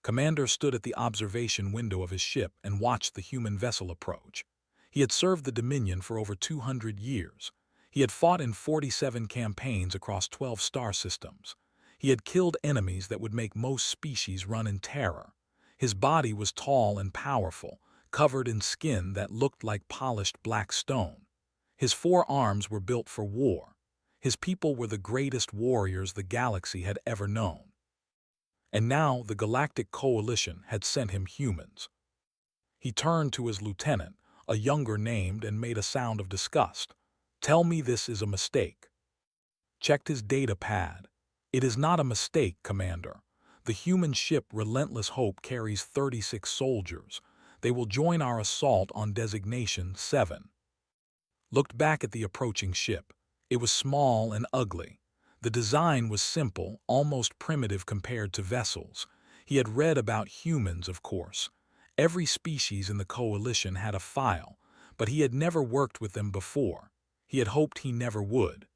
Commander stood at the observation window of his ship and watched the human vessel approach. He had served the Dominion for over 200 years. He had fought in 47 campaigns across 12 star systems. He had killed enemies that would make most species run in terror. His body was tall and powerful, covered in skin that looked like polished black stone. His 4 arms were built for war. His people were the greatest warriors the galaxy had ever known. And now the Galactic Coalition had sent him humans. He turned to his lieutenant, a younger named, and made a sound of disgust. "Tell me this is a mistake." Checked his data pad. "It is not a mistake, Commander. The human ship Relentless Hope carries 36 soldiers. They will join our assault on designation 7. Looked back at the approaching ship. It was small and ugly. The design was simple, almost primitive compared to vessels. He had read about humans, of course. Every species in the coalition had a file, but he had never worked with them before. He had hoped he never would.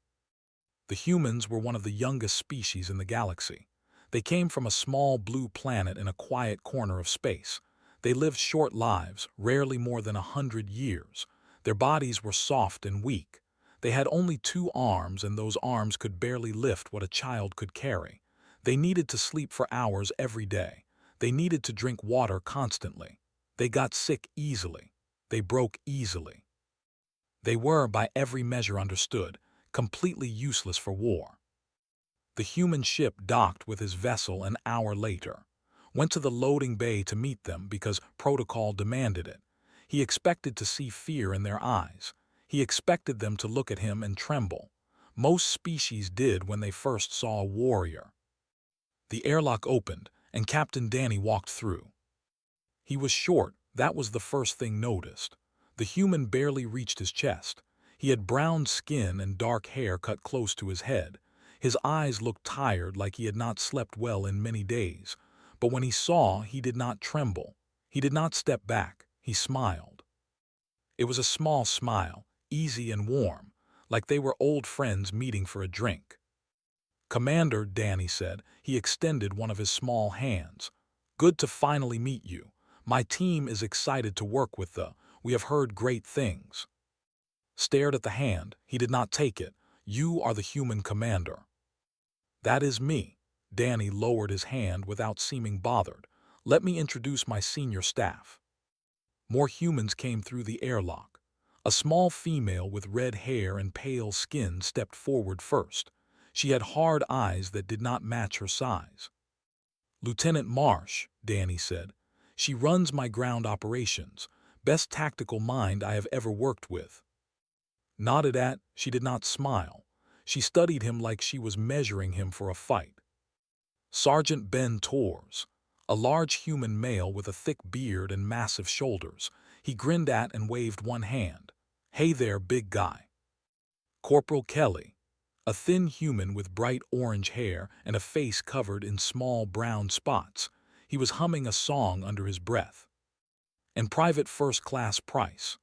The humans were one of the youngest species in the galaxy. They came from a small blue planet in a quiet corner of space. They lived short lives, rarely more than 100 years. Their bodies were soft and weak. They had only 2 arms, and those arms could barely lift what a child could carry. They needed to sleep for hours every day. They needed to drink water constantly. They got sick easily. They broke easily. They were, by every measure understood, completely useless for war. The human ship docked with his vessel an hour later. Went to the loading bay to meet them because protocol demanded it. He expected to see fear in their eyes. He expected them to look at him and tremble. Most species did when they first saw a warrior. The airlock opened, and Captain Danny walked through. He was short, that was the first thing noticed. The human barely reached his chest. He had brown skin and dark hair cut close to his head. His eyes looked tired, like he had not slept well in many days. But when he saw, he did not tremble. He did not step back. He smiled. It was a small smile, easy and warm, like they were old friends meeting for a drink. "Commander," Danny said. He extended one of his small hands. "Good to finally meet you. My team is excited to work with we have heard great things." Stared at the hand. He did not take it. "You are the human commander." "That is me." Danny lowered his hand without seeming bothered. "Let me introduce my senior staff." More humans came through the airlock. A small female with red hair and pale skin stepped forward first. She had hard eyes that did not match her size. "Lieutenant Marsh," Danny said. "She runs my ground operations. Best tactical mind I have ever worked with." Nodded at, she did not smile. She studied him like she was measuring him for a fight. Sergeant Ben Torres, a large human male with a thick beard and massive shoulders. He grinned at and waved one hand. "Hey there, big guy." Corporal Kelly, a thin human with bright orange hair and a face covered in small brown spots. He was humming a song under his breath. And Private First Class Price,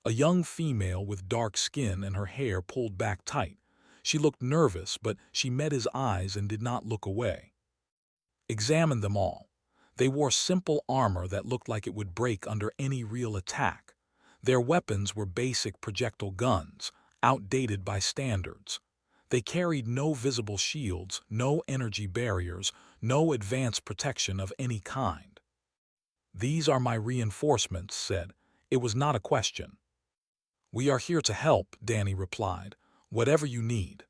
a young female with dark skin and her hair pulled back tight. She looked nervous, but she met his eyes and did not look away. Examined them all. They wore simple armor that looked like it would break under any real attack. Their weapons were basic projectile guns, outdated by standards. They carried no visible shields, no energy barriers, no advanced protection of any kind. "These are my reinforcements," said. It was not a question. "We are here to help," Danny replied. "Whatever you need."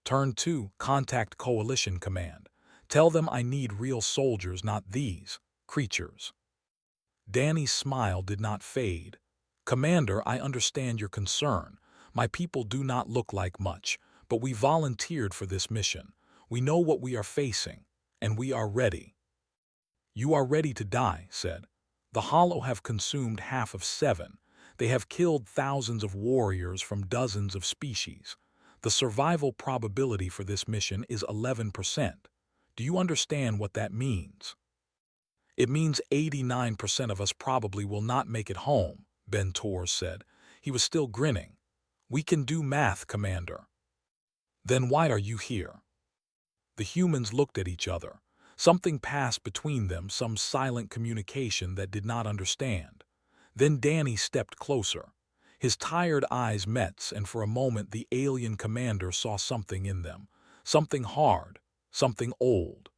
Turn 2, contact Coalition Command. Tell them I need real soldiers, not these creatures. Danny's smile did not fade. "Commander, I understand your concern. My people do not look like much, but we volunteered for this mission. We know what we are facing, and we are ready." "You are ready to die," said. "The Hollow have consumed half of 7. They have killed thousands of warriors from dozens of species. The survival probability for this mission is 11%. Do you understand what that means?" "It means 89% of us probably will not make it home," Ben Torres said. He was still grinning. "We can do math, Commander." "Then why are you here?" The humans looked at each other. Something passed between them, some silent communication that did not understand. Then Danny stepped closer. His tired eyes met, and for a moment the alien commander saw something in them. Something hard, something old.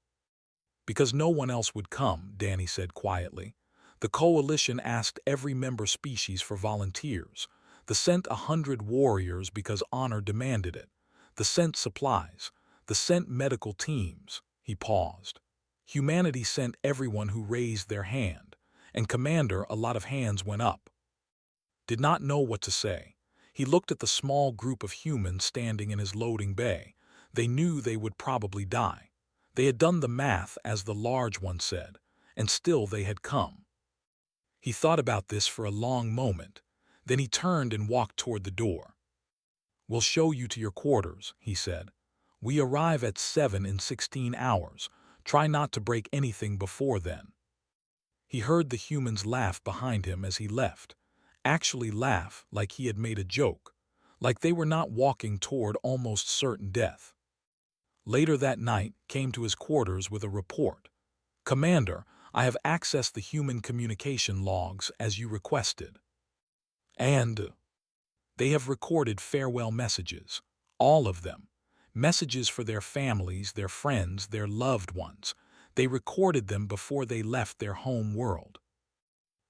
Because no one else would come, Danny said quietly. The coalition asked every member species for volunteers. The sent 100 warriors because honor demanded it. The sent supplies. The sent medical teams. He paused. Humanity sent everyone who raised their hand. And Commander, a lot of hands went up. Did not know what to say. He looked at the small group of humans standing in his loading bay. They knew they would probably die. They had done the math, as the large one said, and still they had come. He thought about this for a long moment. Then he turned and walked toward the door. "We'll show you to your quarters," he said. "We arrive at 7 in 16 hours. Try not to break anything before then." He heard the humans laugh behind him as he left. Actually laugh like he had made a joke, like they were not walking toward almost certain death. Later that night, came to his quarters with a report. "Commander, I have accessed the human communication logs as you requested. And they have recorded farewell messages. All of them. Messages for their families, their friends, their loved ones. They recorded them before they left their home world."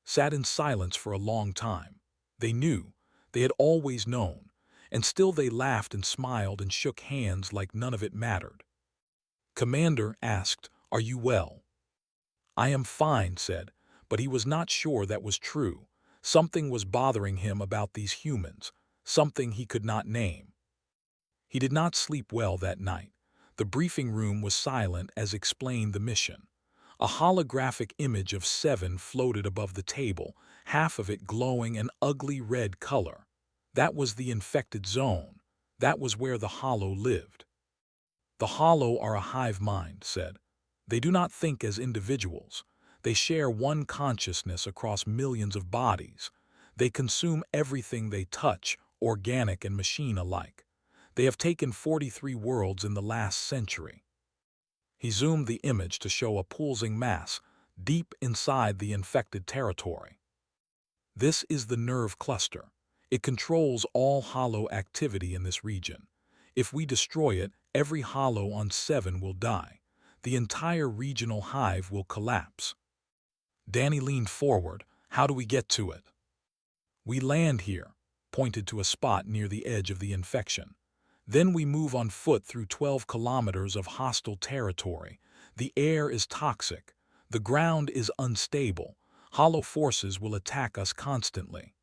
Sat in silence for a long time. They knew. They had always known. And still they laughed and smiled and shook hands like none of it mattered. Commander asked, "Are you well?" "I am fine," said, but he was not sure that was true. Something was bothering him about these humans, something he could not name. He did not sleep well that night. The briefing room was silent as explained the mission. A holographic image of 7 floated above the table, half of it glowing an ugly red color. That was the infected zone. That was where the Hollow lived. "The Hollow are a hive mind," said. "They do not think as individuals. They share one consciousness across millions of bodies. They consume everything they touch, organic and machine alike. They have taken 43 worlds in the last century." He zoomed the image to show a pulsing mass deep inside the infected territory. "This is the nerve cluster. It controls all hollow activity in this region. If we destroy it, every hollow on 7 will die. The entire regional hive will collapse." Danny leaned forward. "How do we get to it?" "We land here," pointed to a spot near the edge of the infection. "Then we move on foot through 12 kilometers of hostile territory. The air is toxic. The ground is unstable. Hollow forces will attack us constantly."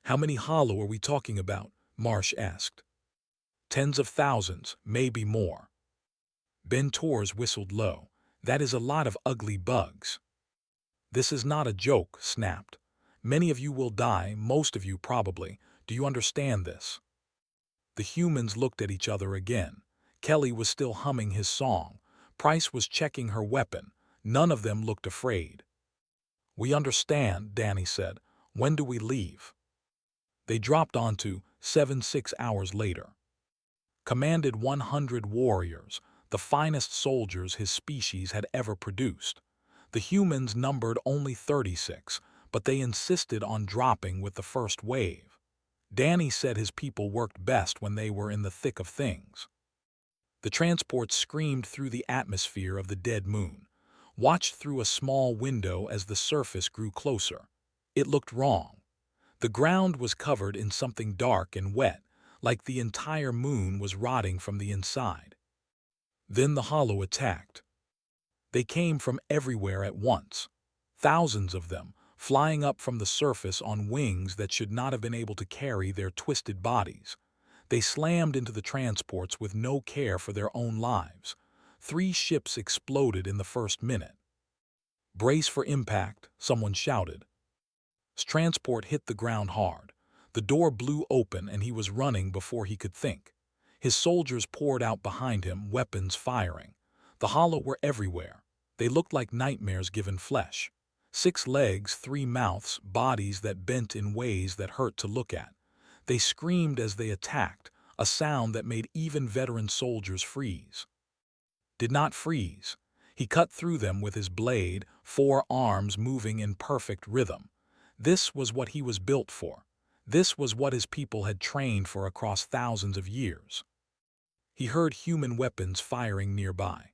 "How many hollow are we talking about?" Marsh asked. "Tens of thousands, maybe more." Ben Torres whistled low. "That is a lot of ugly bugs." "This is not a joke," snapped. "Many of you will die, most of you probably. Do you understand this?" The humans looked at each other again. Kelly was still humming his song. Price was checking her weapon. None of them looked afraid. "We understand," Danny said. "When do we leave?" They dropped onto 7 6 hours later. Commanded 100 warriors, the finest soldiers his species had ever produced. The humans numbered only 36, but they insisted on dropping with the first wave. Danny said his people worked best when they were in the thick of things. The transport screamed through the atmosphere of the dead moon, watched through a small window as the surface grew closer. It looked wrong. The ground was covered in something dark and wet, like the entire moon was rotting from the inside. Then the Hollow attacked. They came from everywhere at once. Thousands of them, flying up from the surface on wings that should not have been able to carry their twisted bodies. They slammed into the transports with no care for their own lives. 3 ships exploded in the first minute. "Brace for impact," someone shouted. His transport hit the ground hard. The door blew open and he was running before he could think. His soldiers poured out behind him, weapons firing. The Hollow were everywhere. They looked like nightmares given flesh. 6 legs, 3 mouths, bodies that bent in ways that hurt to look at. They screamed as they attacked, a sound that made even veteran soldiers freeze. Did not freeze. He cut through them with his blade, 4 arms moving in perfect rhythm. This was what he was built for. This was what his people had trained for across thousands of years. He heard human weapons firing nearby.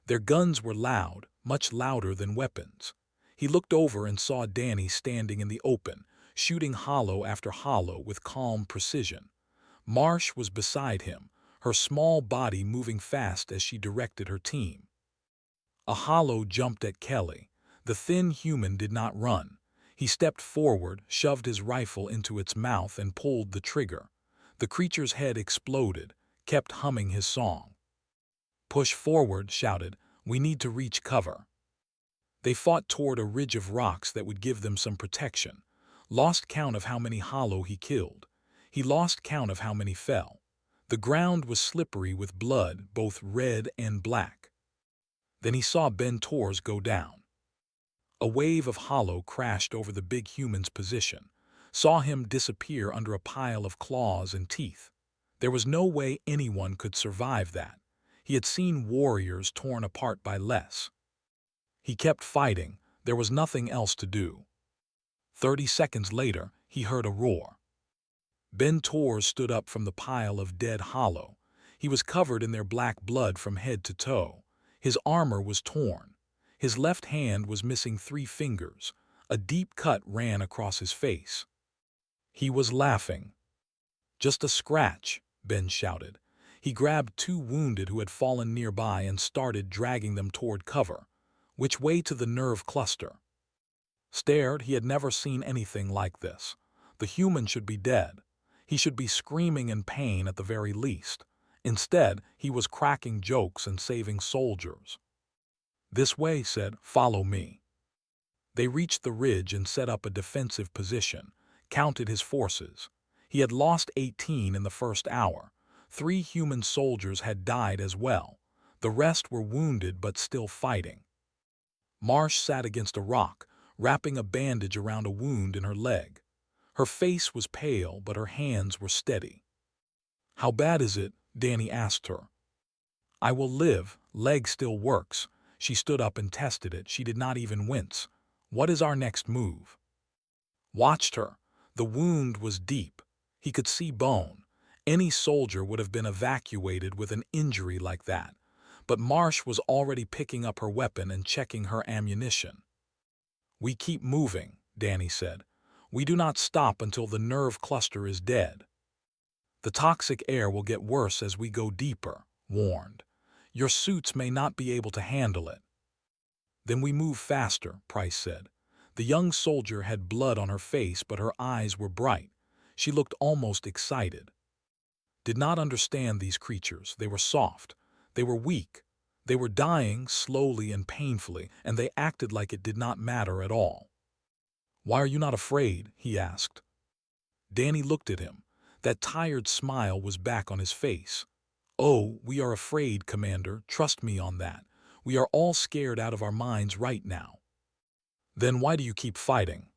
Their guns were loud, much louder than weapons. He looked over and saw Danny standing in the open, shooting hollow after hollow with calm precision. Marsh was beside him, her small body moving fast as she directed her team. A hollow jumped at Kelly. The thin human did not run. He stepped forward, shoved his rifle into its mouth and pulled the trigger. The creature's head exploded, kept humming his song. "Push forward," shouted. "We need to reach cover." They fought toward a ridge of rocks that would give them some protection. Lost count of how many hollow he killed. He lost count of how many fell. The ground was slippery with blood, both red and black. Then he saw Ben Torres go down. A wave of hollow crashed over the big human's position, saw him disappear under a pile of claws and teeth. There was no way anyone could survive that. He had seen warriors torn apart by less. He kept fighting. There was nothing else to do. 30 seconds later, he heard a roar. Ben Torres stood up from the pile of dead hollow. He was covered in their black blood from head to toe. His armor was torn. His left hand was missing 3 fingers. A deep cut ran across his face. He was laughing. "Just a scratch," Ben shouted. He grabbed 2 wounded who had fallen nearby and started dragging them toward cover. Which way to the nerve cluster? Stared, he had never seen anything like this. The human should be dead. He should be screaming in pain at the very least. Instead, he was cracking jokes and saving soldiers. "This way," said, "follow me." They reached the ridge and set up a defensive position, counted his forces. He had lost 18 in the first hour. 3 human soldiers had died as well. The rest were wounded but still fighting. Marsh sat against a rock, wrapping a bandage around a wound in her leg. Her face was pale, but her hands were steady. "How bad is it?" Danny asked her. "I will live. Leg still works." She stood up and tested it. She did not even wince. "What is our next move?" Watched her. The wound was deep. He could see bone. Any soldier would have been evacuated with an injury like that. But Marsh was already picking up her weapon and checking her ammunition. "We keep moving," Danny said. "We do not stop until the nerve cluster is dead." "The toxic air will get worse as we go deeper," warned. "Your suits may not be able to handle it." "Then we move faster," Price said. The young soldier had blood on her face, but her eyes were bright. She looked almost excited. Did not understand these creatures. They were soft. They were weak. They were dying slowly and painfully, and they acted like it did not matter at all. "Why are you not afraid?" he asked. Danny looked at him. That tired smile was back on his face. "Oh, we are afraid, Commander. Trust me on that. We are all scared out of our minds right now." "Then why do you keep fighting?"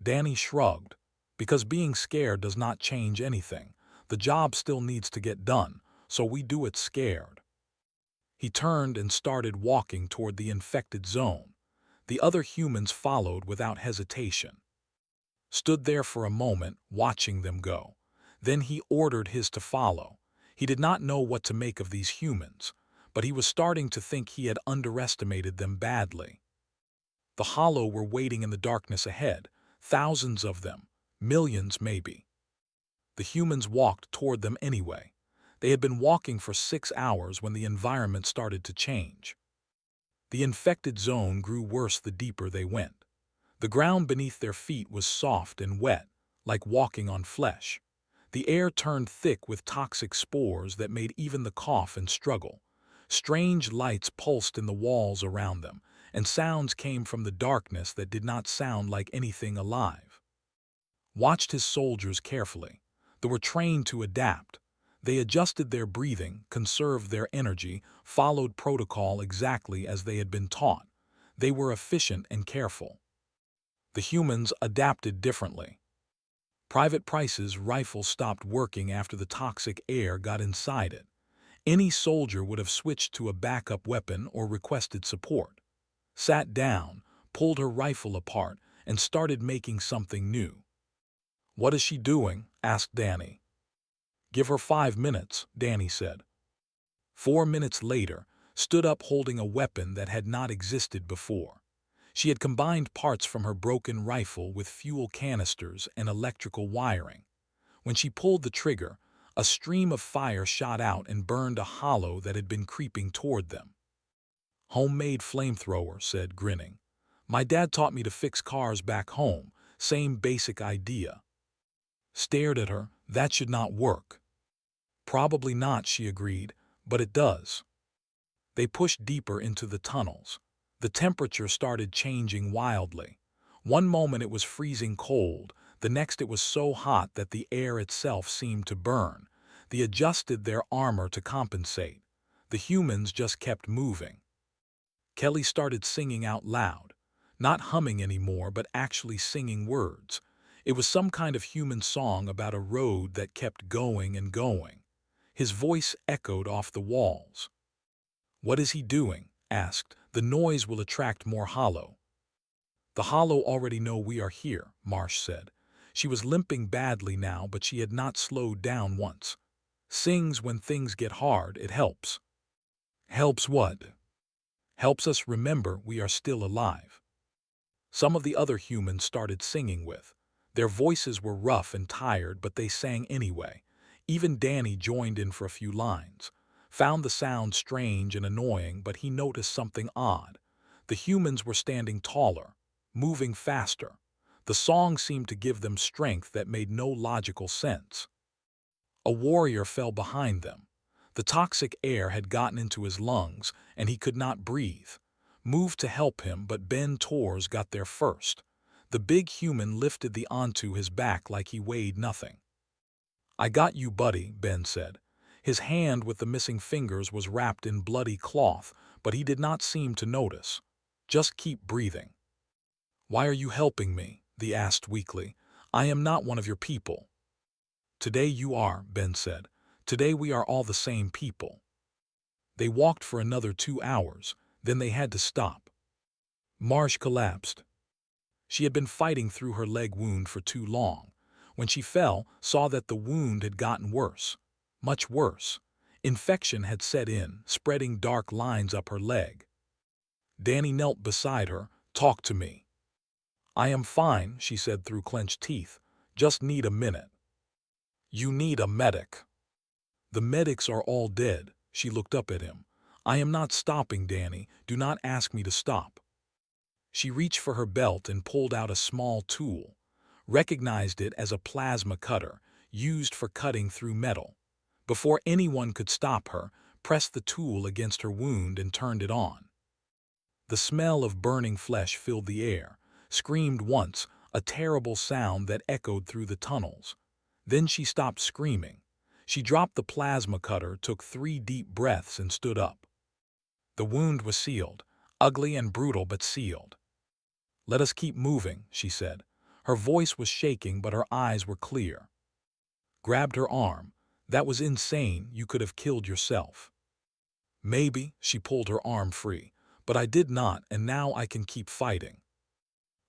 Danny shrugged. "Because being scared does not change anything. The job still needs to get done, so we do it scared." He turned and started walking toward the infected zone. The other humans followed without hesitation. Stood there for a moment, watching them go. Then he ordered his to follow. He did not know what to make of these humans, but he was starting to think he had underestimated them badly. The hollow were waiting in the darkness ahead, thousands of them, millions maybe. The humans walked toward them anyway. They had been walking for 6 hours when the environment started to change. The infected zone grew worse the deeper they went. The ground beneath their feet was soft and wet, like walking on flesh. The air turned thick with toxic spores that made even the cough and struggle. Strange lights pulsed in the walls around them, and sounds came from the darkness that did not sound like anything alive. Watched his soldiers carefully. They were trained to adapt. They adjusted their breathing, conserved their energy, followed protocol exactly as they had been taught. They were efficient and careful. The humans adapted differently. Private Price's rifle stopped working after the toxic air got inside it. Any soldier would have switched to a backup weapon or requested support. Sat down, pulled her rifle apart, and started making something new. "What is she doing?" asked Danny. "Give her 5 minutes," Danny said. 4 minutes later, stood up holding a weapon that had not existed before. She had combined parts from her broken rifle with fuel canisters and electrical wiring. When she pulled the trigger, a stream of fire shot out and burned a hollow that had been creeping toward them. "Homemade flamethrower," said, grinning. "My dad taught me to fix cars back home, same basic idea." Stared at her. "That should not work." "Probably not," she agreed, "but it does." They pushed deeper into the tunnels. The temperature started changing wildly. One moment it was freezing cold, the next it was so hot that the air itself seemed to burn. They adjusted their armor to compensate. The humans just kept moving. Kelly started singing out loud. Not humming anymore, but actually singing words. It was some kind of human song about a road that kept going and going. His voice echoed off the walls. "What is he doing?" asked. "The noise will attract more hollow." "The hollow already know we are here," Marsh said. She was limping badly now, but she had not slowed down once. "Sings when things get hard, it helps." "Helps what?" "Helps us remember we are still alive." Some of the other humans started singing with. Their voices were rough and tired, but they sang anyway. Even Danny joined in for a few lines. Found the sound strange and annoying, but he noticed something odd. The humans were standing taller, moving faster. The song seemed to give them strength that made no logical sense. A warrior fell behind them. The toxic air had gotten into his lungs, and he could not breathe. Moved to help him, but Ben Torres got there first. The big human lifted the onto his back like he weighed nothing. "I got you, buddy," Ben said. His hand with the missing fingers was wrapped in bloody cloth, but he did not seem to notice. "Just keep breathing." "Why are you helping me?" they asked weakly. "I am not one of your people." "Today you are," Ben said. "Today we are all the same people." They walked for another 2 hours, then they had to stop. Marsh collapsed. She had been fighting through her leg wound for too long. When she fell, saw that the wound had gotten worse. Much worse. Infection had set in, spreading dark lines up her leg. Danny knelt beside her. "Talk to me." "I am fine," she said through clenched teeth. "Just need a minute." "You need a medic." "The medics are all dead." She looked up at him. "I am not stopping, Danny. Do not ask me to stop." She reached for her belt and pulled out a small tool. Recognized it as a plasma cutter, used for cutting through metal. Before anyone could stop her, pressed the tool against her wound and turned it on. The smell of burning flesh filled the air. Screamed once, a terrible sound that echoed through the tunnels. Then she stopped screaming. She dropped the plasma cutter, took 3 deep breaths, and stood up. The wound was sealed, ugly and brutal, but sealed. "Let us keep moving," she said. Her voice was shaking, but her eyes were clear. Grabbed her arm. "That was insane. You could have killed yourself." "Maybe," she pulled her arm free. "But I did not, and now I can keep fighting."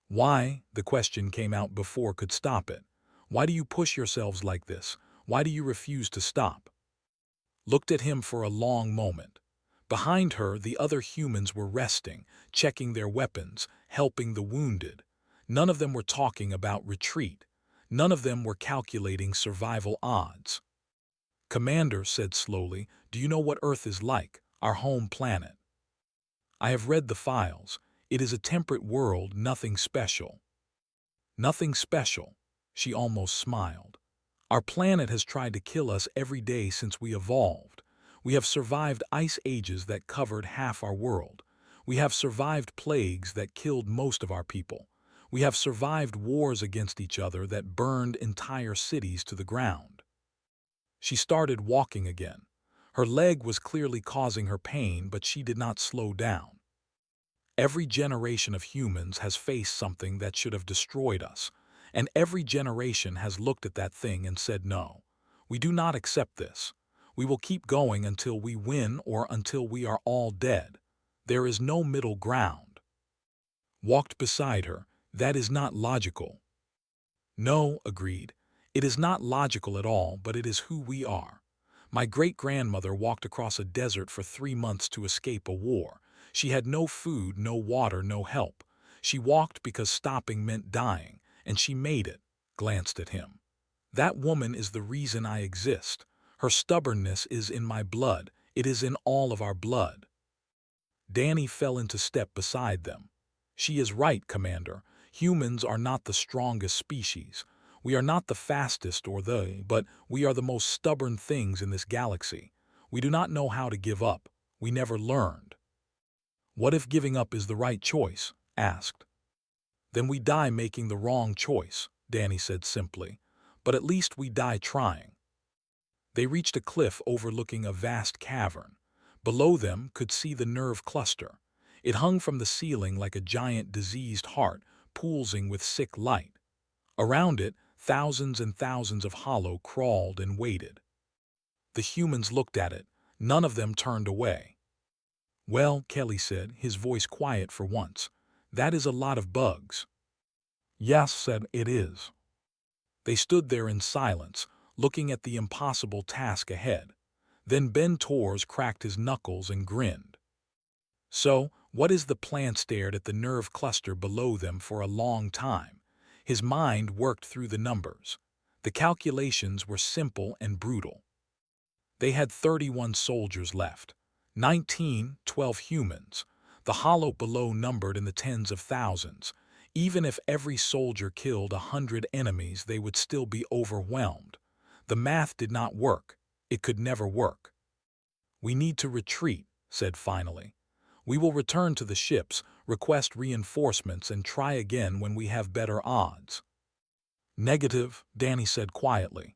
"Why?" The question came out before could stop it. "Why do you push yourselves like this? Why do you refuse to stop?" Looked at him for a long moment. Behind her, the other humans were resting, checking their weapons, helping the wounded. None of them were talking about retreat. None of them were calculating survival odds. "Commander," said slowly, "do you know what Earth is like, our home planet?" "I have read the files. It is a temperate world, nothing special." "Nothing special." She almost smiled. "Our planet has tried to kill us every day since we evolved. We have survived ice ages that covered half our world. We have survived plagues that killed most of our people. We have survived wars against each other that burned entire cities to the ground." She started walking again. Her leg was clearly causing her pain, but she did not slow down. "Every generation of humans has faced something that should have destroyed us, and every generation has looked at that thing and said, no, we do not accept this. We will keep going until we win or until we are all dead. There is no middle ground. Walked beside her. That is not logical. No, agreed. It is not logical at all, but it is who we are. My great-grandmother walked across a desert for 3 months to escape a war. She had no food, no water, no help. She walked because stopping meant dying, and she made it, glanced at him. That woman is the reason I exist. Her stubbornness is in my blood. It is in all of our blood. Danny fell into step beside them. She is right, Commander. Humans are not the strongest species. We are not the fastest but we are the most stubborn things in this galaxy. We do not know how to give up. We never learned. What if giving up is the right choice? Asked. Then we die making the wrong choice, Danny said simply. But at least we die trying. They reached a cliff overlooking a vast cavern. Below them could see the nerve cluster. It hung from the ceiling like a giant diseased heart, pulsing with sick light. Around it, thousands and thousands of hollow crawled and waited. The humans looked at it. None of them turned away. Well, Kelly said, his voice quiet for once, that is a lot of bugs. Yes, said, it is. They stood there in silence, looking at the impossible task ahead. Then Ben Torres cracked his knuckles and grinned. So, what is the plan? Stared at the nerve cluster below them for a long time. His mind worked through the numbers. The calculations were simple and brutal. They had 31 soldiers left. 12 humans. The hollow below numbered in the tens of thousands. Even if every soldier killed 100 enemies, they would still be overwhelmed. The math did not work. It could never work. We need to retreat, said finally. We will return to the ships, request reinforcements, and try again when we have better odds. Negative, Danny said quietly.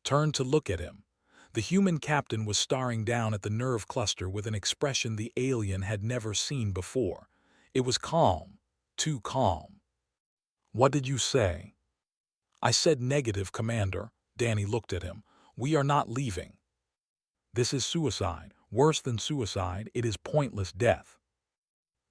Turned to look at him. The human captain was staring down at the nerve cluster with an expression the alien had never seen before. It was calm, too calm. What did you say? I said negative, Commander. Danny looked at him. We are not leaving. This is suicide. Worse than suicide, it is pointless death.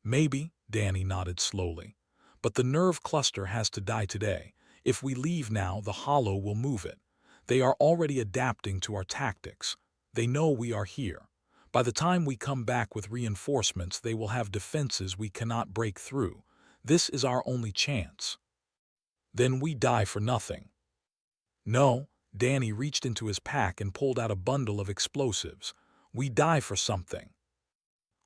Maybe, Danny nodded slowly. But the nerve cluster has to die today. If we leave now, the hollow will move it. They are already adapting to our tactics. They know we are here. By the time we come back with reinforcements, they will have defenses we cannot break through. This is our only chance. Then we die for nothing. No, Danny reached into his pack and pulled out a bundle of explosives. We die for something.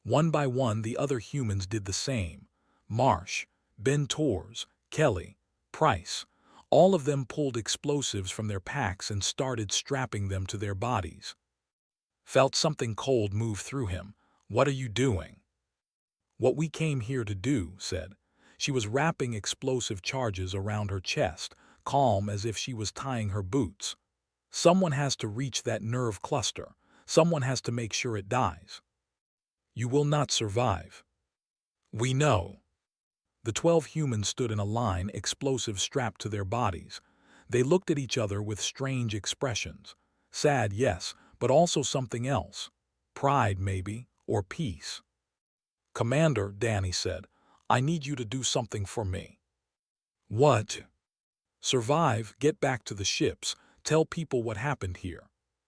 One by one, the other humans did the same. Marsh, Ben Torres, Kelly, Price. All of them pulled explosives from their packs and started strapping them to their bodies. Felt something cold move through him. What are you doing? What we came here to do, said. She was wrapping explosive charges around her chest, calm as if she was tying her boots. Someone has to reach that nerve cluster. Someone has to make sure it dies. You will not survive. We know. The 12 humans stood in a line, explosives strapped to their bodies. They looked at each other with strange expressions. Sad, yes, but also something else. Pride, maybe, or peace. Commander, Danny said, I need you to do something for me. What? Survive, get back to the ships, tell people what happened here.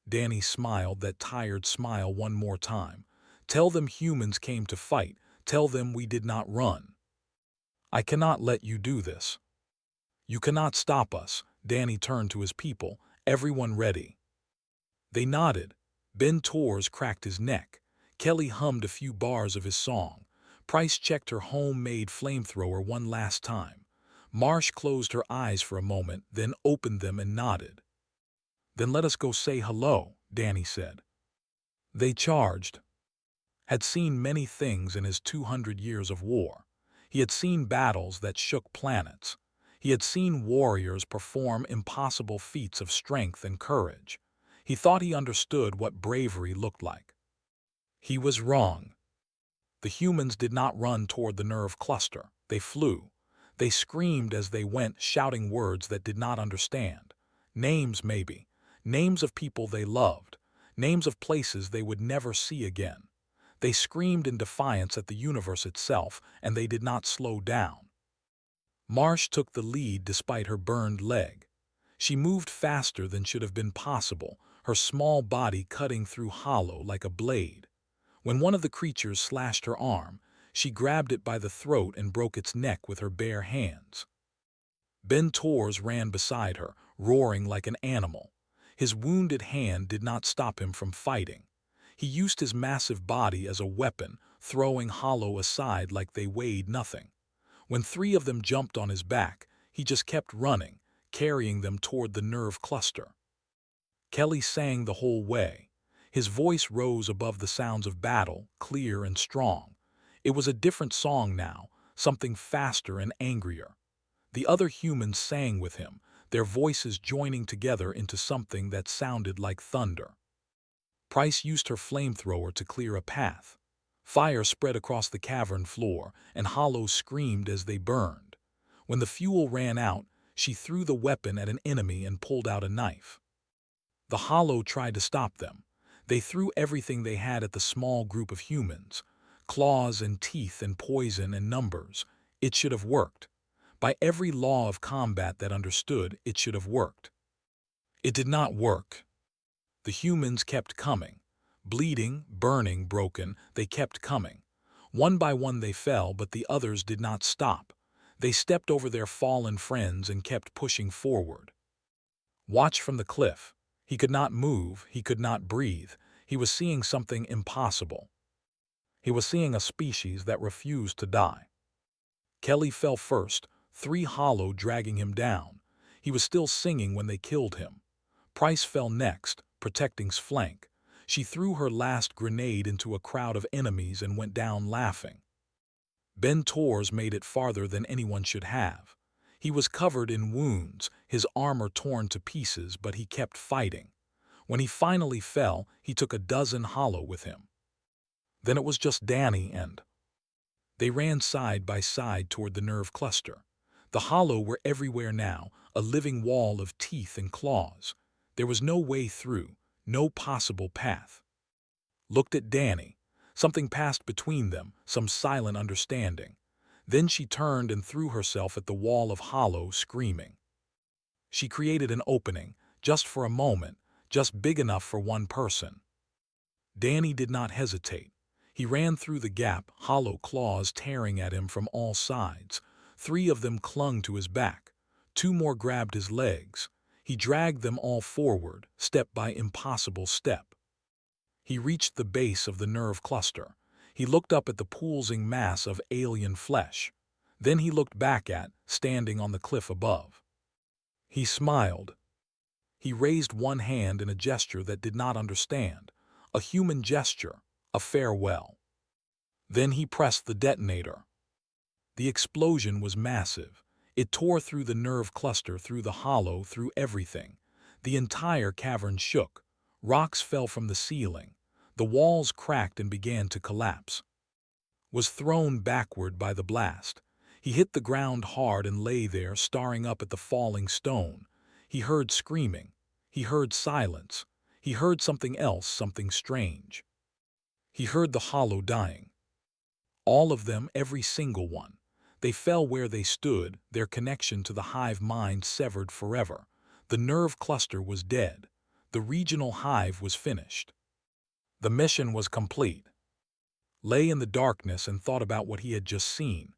Danny smiled that tired smile one more time. Tell them humans came to fight. Tell them we did not run. I cannot let you do this. You cannot stop us. Danny turned to his people. Everyone ready? They nodded. Ben Torres cracked his neck. Kelly hummed a few bars of his song. Price checked her homemade flamethrower one last time. Marsh closed her eyes for a moment, then opened them and nodded. Then let us go say hello, Danny said. They charged. Had seen many things in his 200 years of war. He had seen battles that shook planets. He had seen warriors perform impossible feats of strength and courage. He thought he understood what bravery looked like. He was wrong. The humans did not run toward the nerve cluster. They flew. They screamed as they went, shouting words that did not understand. Names, maybe. Names of people they loved. names of places they would never see again. They screamed in defiance at the universe itself, and they did not slow down. Marsh took the lead despite her burned leg. She moved faster than should have been possible, her small body cutting through hollow like a blade. When one of the creatures slashed her arm, she grabbed it by the throat and broke its neck with her bare hands. Ben Tors ran beside her, roaring like an animal. His wounded hand did not stop him from fighting. He used his massive body as a weapon, throwing Hollow aside like they weighed nothing. When three of them jumped on his back, he just kept running, carrying them toward the nerve cluster. Kelly sang the whole way. His voice rose above the sounds of battle, clear and strong. It was a different song now, something faster and angrier. The other humans sang with him, their voices joining together into something that sounded like thunder. Price used her flamethrower to clear a path. Fire spread across the cavern floor, and Hollow screamed as they burned. When the fuel ran out, she threw the weapon at an enemy and pulled out a knife. The Hollow tried to stop them. They threw everything they had at the small group of humans. Claws and teeth and poison and numbers. It should have worked. By every law of combat that understood, it should have worked. It did not work. The humans kept coming. Bleeding, burning, broken, they kept coming. One by one they fell, but the others did not stop. They stepped over their fallen friends and kept pushing forward. Watch from the cliff. He could not move, he could not breathe. He was seeing something impossible. He was seeing a species that refused to die. Kelly fell first, three Hollow dragging him down. He was still singing when they killed him. Price fell next, protecting's flank. She threw her last grenade into a crowd of enemies and went down laughing. Ben Tors made it farther than anyone should have. He was covered in wounds, his armor torn to pieces, but he kept fighting. When he finally fell, he took a dozen Hollow with him. Then it was just Danny and... They ran side by side toward the nerve cluster. The Hollow were everywhere now, a living wall of teeth and claws. There was no way through, no possible path. Looked at Danny. Something passed between them, some silent understanding. Then she turned and threw herself at the wall of Hollow, screaming. She created an opening, just for a moment, just big enough for one person. Danny did not hesitate. He ran through the gap, Hollow claws tearing at him from all sides. Three of them clung to his back. Two more grabbed his legs. He dragged them all forward, step by impossible step. He reached the base of the nerve cluster. He looked up at the pulsing mass of alien flesh. Then he looked back at, standing on the cliff above. He smiled. He raised one hand in a gesture that did not understand. A human gesture, a farewell. Then he pressed the detonator. The explosion was massive. It tore through the nerve cluster, through the Hollow, through everything. The entire cavern shook. Rocks fell from the ceiling. The walls cracked and began to collapse. Was thrown backward by the blast. He hit the ground hard and lay there, staring up at the falling stone. He heard screaming. He heard silence. He heard something else, something strange. He heard the Hollow dying. All of them, every single one. They fell where they stood, their connection to the hive mind severed forever. The nerve cluster was dead. The regional hive was finished. The mission was complete. Lay in the darkness and thought about what he had just seen.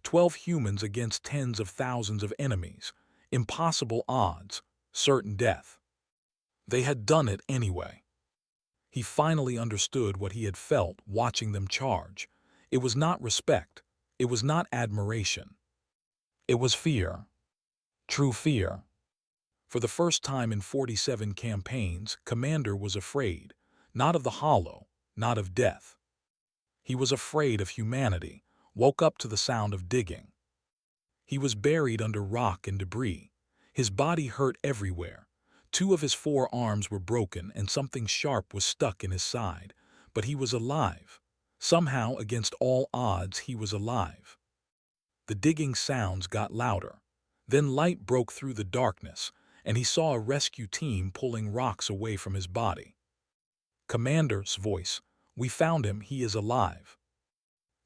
12 humans against tens of thousands of enemies. Impossible odds, certain death. They had done it anyway. He finally understood what he had felt watching them charge. It was not respect. It was not admiration. It was fear. True fear. For the first time in 47 campaigns, Commander was afraid, not of the Hollow, not of death. He was afraid of humanity, woke up to the sound of digging. He was buried under rock and debris. His body hurt everywhere. 2 of his 4 arms were broken and something sharp was stuck in his side, but he was alive. Somehow, against all odds, he was alive. The digging sounds got louder. Then light broke through the darkness, and he saw a rescue team pulling rocks away from his body. Commander's voice. We found him, he is alive.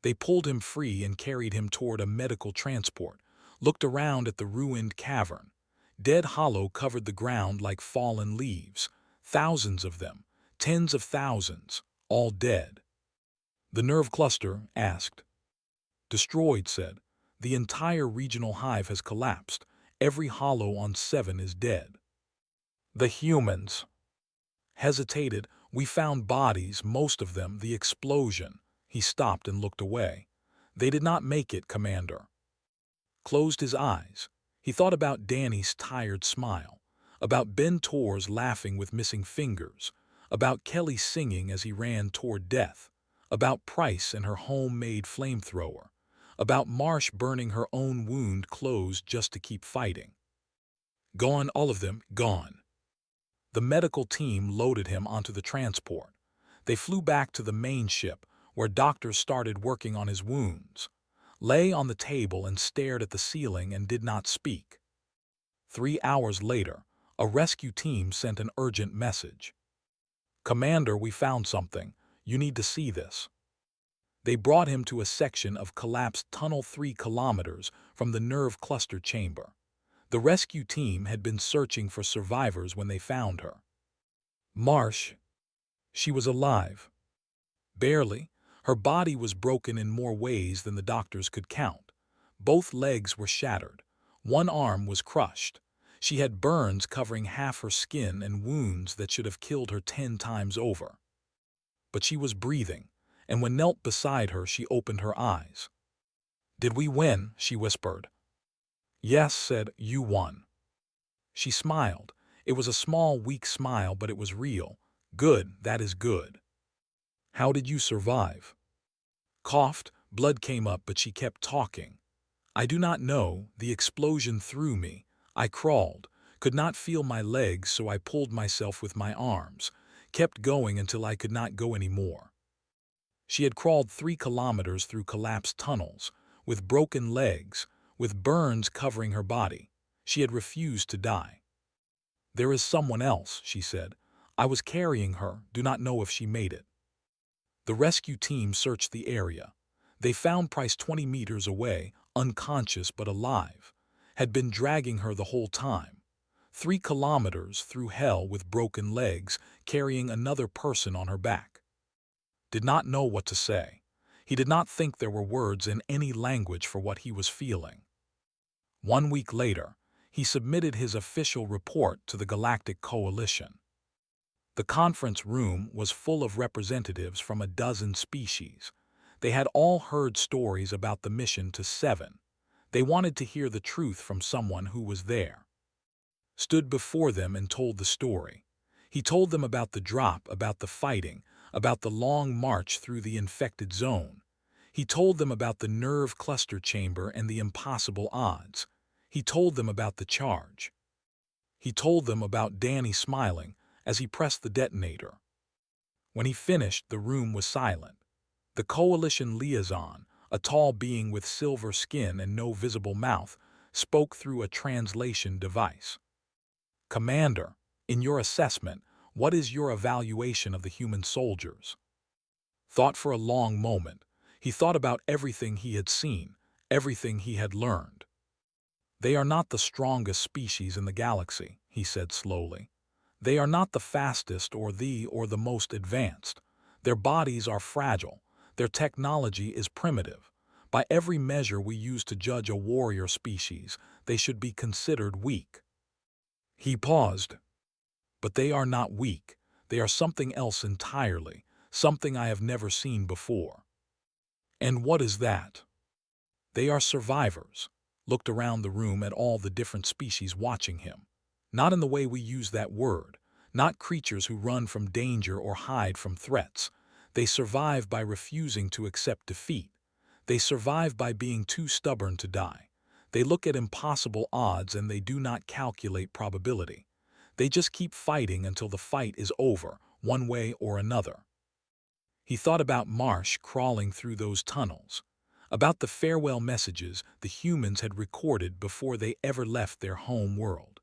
They pulled him free and carried him toward a medical transport, looked around at the ruined cavern. Dead hollow covered the ground like fallen leaves, thousands of them, tens of thousands, all dead. The nerve cluster asked. Destroyed, said. The entire regional hive has collapsed. Every hollow on 7 is dead. The humans hesitated. We found bodies, most of them, the explosion. He stopped and looked away. They did not make it, Commander. Closed his eyes. He thought about Danny's tired smile, about Ben Tor's laughing with missing fingers, about Kelly singing as he ran toward death, about Price and her homemade flamethrower, about Marsh burning her own wound closed just to keep fighting. Gone, all of them, gone. The medical team loaded him onto the transport. They flew back to the main ship, where doctors started working on his wounds. Lay on the table and stared at the ceiling and did not speak. 3 hours later, a rescue team sent an urgent message. Commander, we found something. You need to see this. They brought him to a section of collapsed tunnel 3 kilometers from the nerve cluster chamber. The rescue team had been searching for survivors when they found her. Marsh. She was alive. Barely. Her body was broken in more ways than the doctors could count. Both legs were shattered. One arm was crushed. She had burns covering half her skin and wounds that should have killed her 10 times over. But she was breathing, and when knelt beside her, she opened her eyes. Did we win? She whispered. Yes, said, you won. She smiled. It was a small, weak smile, but it was real. Good, that is good. How did you survive? Coughed, blood came up, but she kept talking. I do not know, the explosion threw me. I crawled, could not feel my legs, so I pulled myself with my arms, kept going until I could not go any more. She had crawled 3 kilometers through collapsed tunnels, with broken legs, with burns covering her body. She had refused to die. There is someone else, she said. I was carrying her, do not know if she made it. The rescue team searched the area. They found Price 20 meters away, unconscious but alive, had been dragging her the whole time. 3 kilometers through hell with broken legs, carrying another person on her back. Did not know what to say. He did not think there were words in any language for what he was feeling. 1 week later, he submitted his official report to the Galactic Coalition. The conference room was full of representatives from a dozen species. They had all heard stories about the mission to 7. They wanted to hear the truth from someone who was there. Stood before them and told the story. He told them about the drop, about the fighting, about the long march through the infected zone. He told them about the nerve cluster chamber and the impossible odds. He told them about the charge. He told them about Danny smiling as he pressed the detonator. When he finished, the room was silent. The coalition liaison, a tall being with silver skin and no visible mouth, spoke through a translation device. Commander, in your assessment, what is your evaluation of the human soldiers? Thought for a long moment. He thought about everything he had seen, everything he had learned. They are not the strongest species in the galaxy, he said slowly. They are not the fastest or the most advanced. Their bodies are fragile. Their technology is primitive. By every measure we use to judge a warrior species, they should be considered weak. He paused. But they are not weak. They are something else entirely, something I have never seen before. And what is that? They are survivors. Looked around the room at all the different species watching him. Not in the way we use that word, not creatures who run from danger or hide from threats. They survive by refusing to accept defeat. They survive by being too stubborn to die. They look at impossible odds and they do not calculate probability. They just keep fighting until the fight is over, one way or another. He thought about Marsh crawling through those tunnels, about the farewell messages the humans had recorded before they ever left their home world.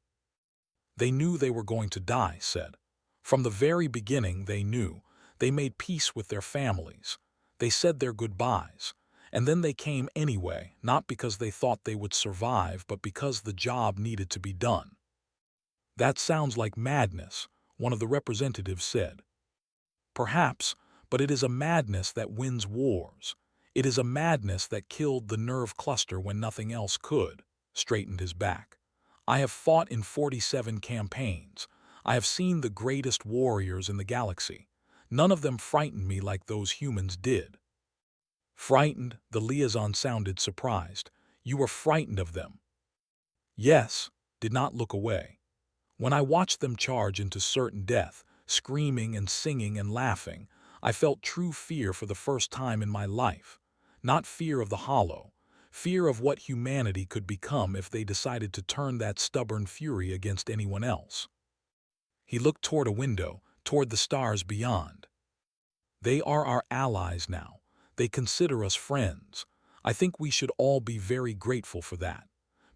They knew they were going to die, said. From the very beginning they knew. They made peace with their families. They said their goodbyes. And then they came anyway, not because they thought they would survive, but because the job needed to be done. That sounds like madness, one of the representatives said. Perhaps, but it is a madness that wins wars. It is a madness that killed the nerve cluster when nothing else could, straightened his back. I have fought in 47 campaigns. I have seen the greatest warriors in the galaxy. None of them frightened me like those humans did. Frightened, the liaison sounded surprised. You were frightened of them? Yes, did not look away. When I watched them charge into certain death, screaming and singing and laughing, I felt true fear for the first time in my life. Not fear of the hollow, fear of what humanity could become if they decided to turn that stubborn fury against anyone else. He looked toward a window, toward the stars beyond. They are our allies now. They consider us friends. I think we should all be very grateful for that,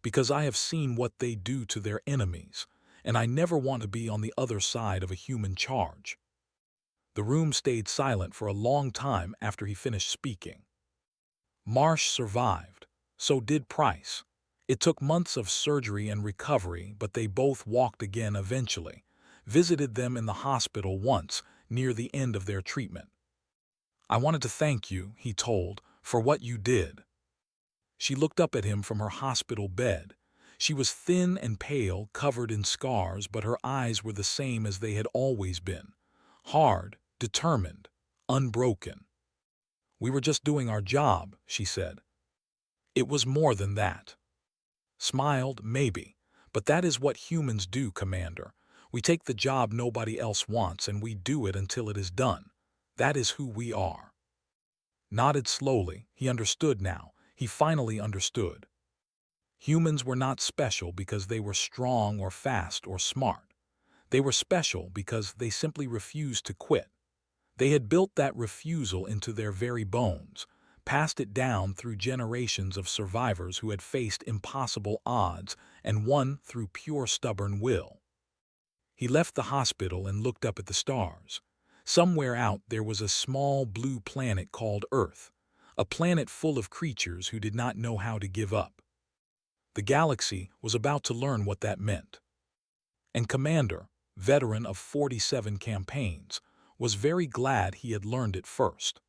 because I have seen what they do to their enemies, and I never want to be on the other side of a human charge. The room stayed silent for a long time after he finished speaking. Marsh survived. So did Price. It took months of surgery and recovery, but they both walked again eventually. Visited them in the hospital once, near the end of their treatment. I wanted to thank you, he told, for what you did. She looked up at him from her hospital bed. She was thin and pale, covered in scars, but her eyes were the same as they had always been. Hard, determined, unbroken. We were just doing our job, she said. It was more than that. Smiled, maybe, but that is what humans do, Commander. We take the job nobody else wants and we do it until it is done. That is who we are. Nodded slowly. He understood now. He finally understood. Humans were not special because they were strong or fast or smart. They were special because they simply refused to quit. They had built that refusal into their very bones, passed it down through generations of survivors who had faced impossible odds and won through pure stubborn will. He left the hospital and looked up at the stars. Somewhere out there was a small blue planet called Earth, a planet full of creatures who did not know how to give up. The galaxy was about to learn what that meant. And Commander, veteran of 47 campaigns, was very glad he had learned it first.